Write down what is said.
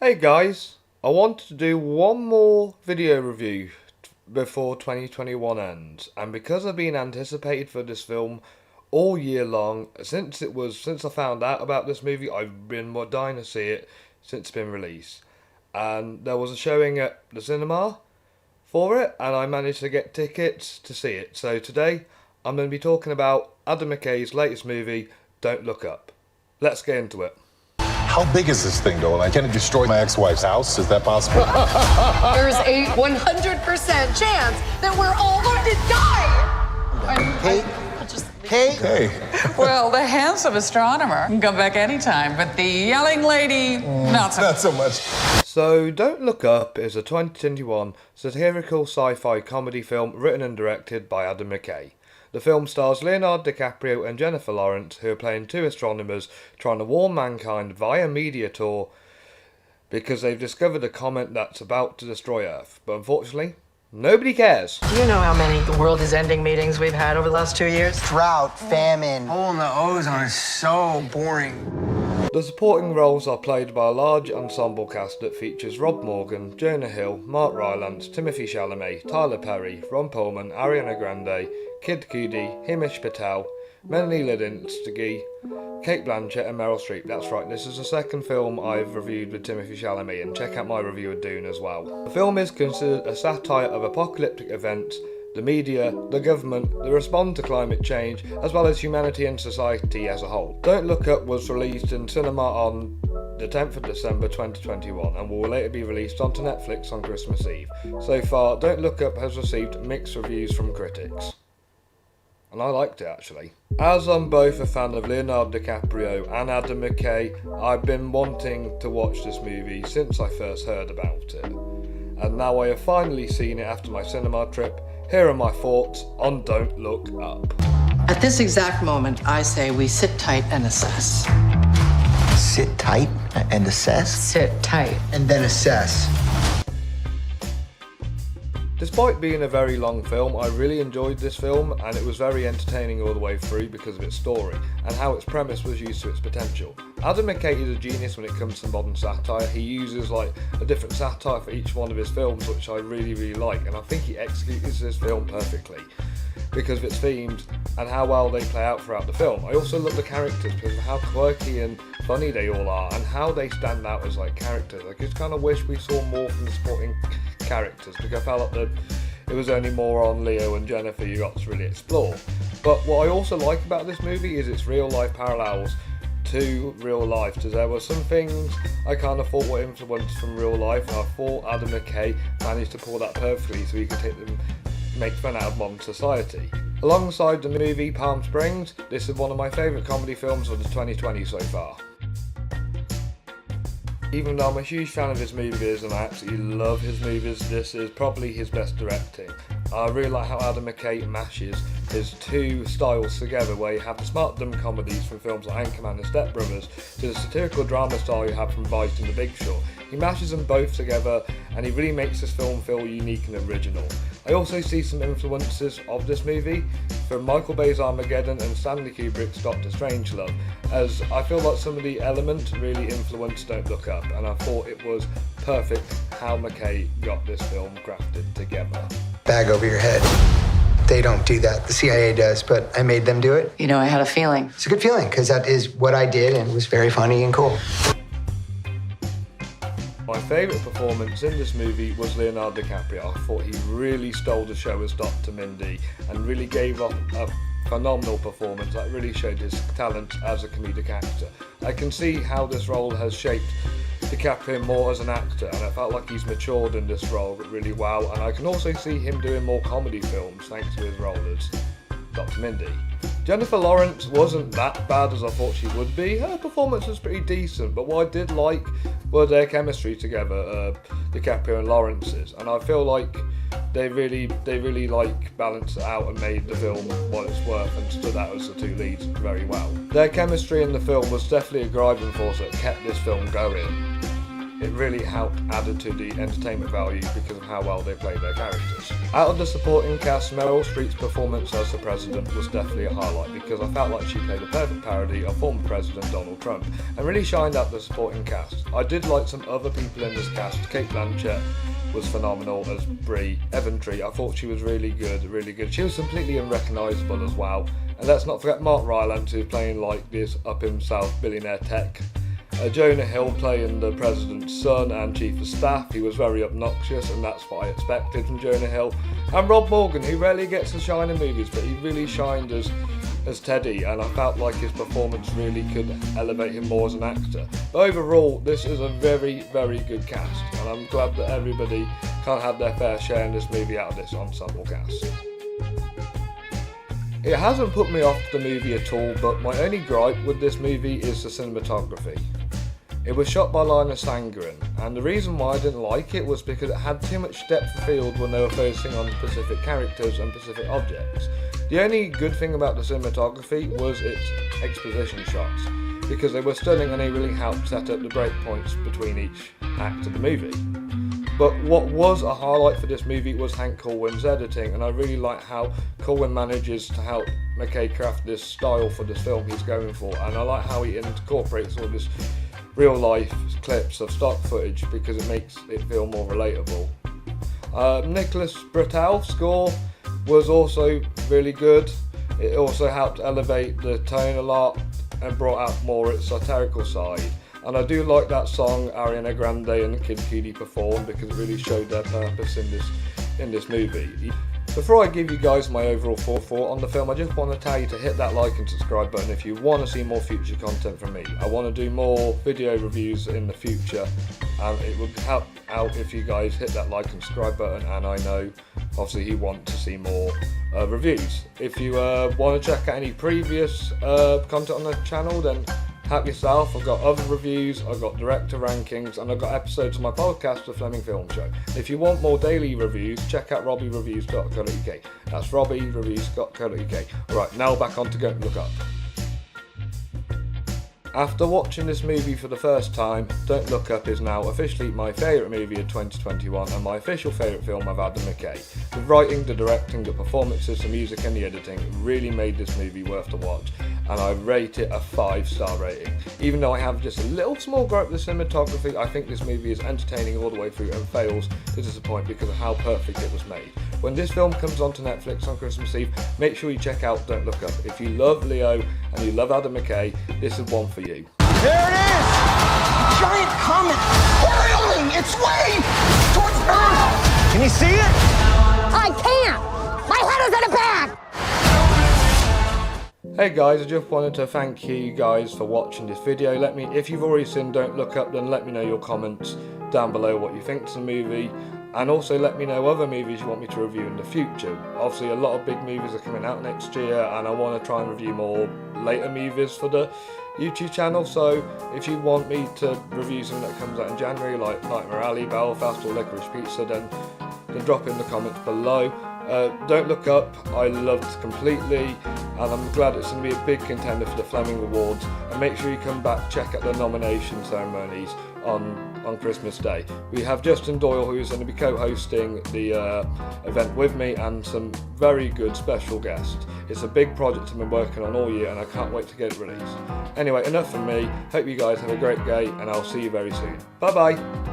Hey guys, I wanted to do one more video review before 2021 ends, and because I've been anticipated for this film all year long, since I found out about this movie, I've been dying to see it since it's been released. And there was a showing at the cinema for it, and I managed to get tickets to see it. So today, I'm going to be talking about Adam McKay's latest movie, Don't Look Up. Let's get into it. How big is this thing, though? Like, can it destroy my ex-wife's house? Is that possible? There's a 100% chance that we're all going to die! Kate? Hey. Well, the handsome astronomer can come back anytime, but the yelling lady, not so. Not so much. So, Don't Look Up is a 2021 satirical sci-fi comedy film written and directed by Adam McKay. The film stars Leonardo DiCaprio and Jennifer Lawrence, who are playing two astronomers trying to warn mankind via media tour because they've discovered a comet that's about to destroy Earth. But unfortunately, nobody cares. Do you know how many the world is ending meetings we've had over the last 2 years? Drought, famine. Hole in the ozone is so boring. The supporting roles are played by a large ensemble cast that features Rob Morgan, Jonah Hill, Mark Rylance, Timothy Chalamet, Tyler Perry, Ron Perlman, Ariana Grande, Kid Cudi, Himesh Patel, Melanie Lidinsky, Kate Blanchett and Meryl Streep. That's right, this is the second film I've reviewed with Timothy Chalamet, and check out my review of Dune as well. The film is considered a satire of apocalyptic events, the media, the government, the response to climate change, as well as humanity and society as a whole. Don't Look Up was released in cinema on the 10th of December 2021 and will later be released onto Netflix on Christmas Eve. So far, Don't Look Up has received mixed reviews from critics. And I liked it actually. As I'm both a fan of Leonardo DiCaprio and Adam McKay, I've been wanting to watch this movie since I first heard about it. And now I have finally seen it after my cinema trip. Here are my thoughts on Don't Look Up. At this exact moment, I say we sit tight and assess. Sit tight and assess, Sit tight. and then assess. Despite being a very long film, I really enjoyed this film, and it was very entertaining all the way through because of its story and how its premise was used to its potential. Adam McKay is a genius when it comes to modern satire. He uses like a different satire for each one of his films, which I really like, and I think he executes this film perfectly because of its themes and how well they play out throughout the film. I also love the characters because of how quirky and funny they all are and how they stand out as like characters. I just kind of wish we saw more from the supporting characters because I felt like it was only more on Leo and Jennifer you got to really explore. But what I also like about this movie is its real life parallels to real life, because there were some things I kind of thought were influenced from real life, and I thought Adam McKay managed to pull that perfectly so he could make fun out of modern society. Alongside the movie Palm Springs, this is one of my favourite comedy films of the 2020 so far. Even though I'm a huge fan of his movies and I absolutely love his movies, this is probably his best directing. I really like how Adam McKay mashes his two styles together, where you have the smart dumb comedies from films like Anchorman and Step Brothers to the satirical drama style you have from Vice and The Big Short. He mashes them both together and he really makes this film feel unique and original. I also see some influences of this movie from Michael Bay's Armageddon and Stanley Kubrick's Doctor Strangelove, as I feel like some of the elements really influenced Don't Look Up, and I thought it was perfect how McKay got this film crafted together. Bag over your head. They don't do that. The CIA does, but I made them do it. You know, I had a feeling. It's a good feeling because that is what I did, and it was very funny and cool. My favourite performance in this movie was Leonardo DiCaprio. I thought he really stole the show as Dr. Mindy and really gave off a phenomenal performance that really showed his talent as a comedic actor. I can see how this role has shaped DiCaprio more as an actor, and I felt like he's matured in this role really well, and I can also see him doing more comedy films thanks to his role as Dr. Mindy. Jennifer Lawrence wasn't that bad as I thought she would be. Her performance was pretty decent, but what I did like were their chemistry together, DiCaprio and Lawrence's, and I feel like they really like balanced it out and made the film what it's worth and stood out as the two leads very well. Their chemistry in the film was definitely a driving force that kept this film going. it really helped added to the entertainment value because of how well they played their characters. Out of the supporting cast, Meryl Streep's performance as the president was definitely a highlight because I felt like she played a perfect parody of former President Donald Trump and really shined out the supporting cast. I did like some other people in this cast. Cate Blanchett was phenomenal as Brie. Eventry, I thought she was really good, really good. She was completely unrecognisable as well. And let's not forget Mark Rylance, who's playing like this up himself billionaire tech. Jonah Hill playing the president's son and chief of staff. He was very obnoxious, and that's what I expected from Jonah Hill. And Rob Morgan, who rarely gets to shine in movies, but he really shined as Teddy, and I felt like his performance really could elevate him more as an actor. But overall, this is a very, very good cast, and I'm glad that everybody can't have their fair share in this movie out of this ensemble cast. It hasn't put me off the movie at all, but my only gripe with this movie is the cinematography. It was shot by Linus Sandgren, and the reason why I didn't like it was because it had too much depth of field when they were focusing on specific characters and specific objects. The only good thing about the cinematography was its exposition shots, because they were stunning and they really helped set up the breakpoints between each act of the movie. But what was a highlight for this movie was Hank Corwin's editing, and I really like how Corwin manages to help McKay craft this style for this film he's going for, and I like how he incorporates all this real life clips of stock footage because it makes it feel more relatable. Nicholas Britell's score was also really good. It also helped elevate the tone a lot and brought out more its satirical side. And I do like that song Ariana Grande and Kid Cudi performed because it really showed their purpose in this movie. Before I give you guys my overall thought on the film, I just want to tell you to hit that like and subscribe button if you want to see more future content from me. I want to do more video reviews in the future, and it would help out if you guys hit that like and subscribe button, and I know obviously you want to see more reviews. If you want to check out any previous content on the channel, then help yourself. I've got other reviews, I've got director rankings, and I've got episodes of my podcast, The Fleming Film Show. If you want more daily reviews, check out robbiereviews.co.uk. That's robbiereviews.co.uk. Alright, now back on to Go Look Up. After watching this movie for the first time, Don't Look Up is now officially my favourite movie of 2021 and my official favourite film of Adam McKay. The writing, the directing, the performances, the music and the editing really made this movie worth the watch, and I rate it a 5-star rating. Even though I have just a little small gripe with the cinematography, I think this movie is entertaining all the way through and fails to disappoint because of how perfect it was made. When this film comes onto Netflix on Christmas Eve, make sure you check out Don't Look Up. If you love Leo and you love Adam McKay, this is one for you. There it is! A giant comet whirling its way towards Earth! Can you see it? I can't! My head is in a bag! Hey guys, I just wanted to thank you guys for watching this video. If you've already seen Don't Look Up, then let me know your comments down below what you think of the movie. And also let me know other movies you want me to review in the future. Obviously a lot of big movies are coming out next year, and I want to try and review more later movies for the YouTube channel. So if you want me to review something that comes out in January, like Nightmare Alley, Belfast or Licorice Pizza, then drop in the comments below. Don't Look Up, I loved completely, and I'm glad it's going to be a big contender for the Fleming Awards. And make sure you come back, check out the nomination ceremonies on Christmas Day. We have Justin Doyle, who is going to be co-hosting the event with me, and some very good special guests. It's a big project I've been working on all year, and I can't wait to get it released. Anyway, enough from me. Hope you guys have a great day, and I'll see you very soon. Bye bye.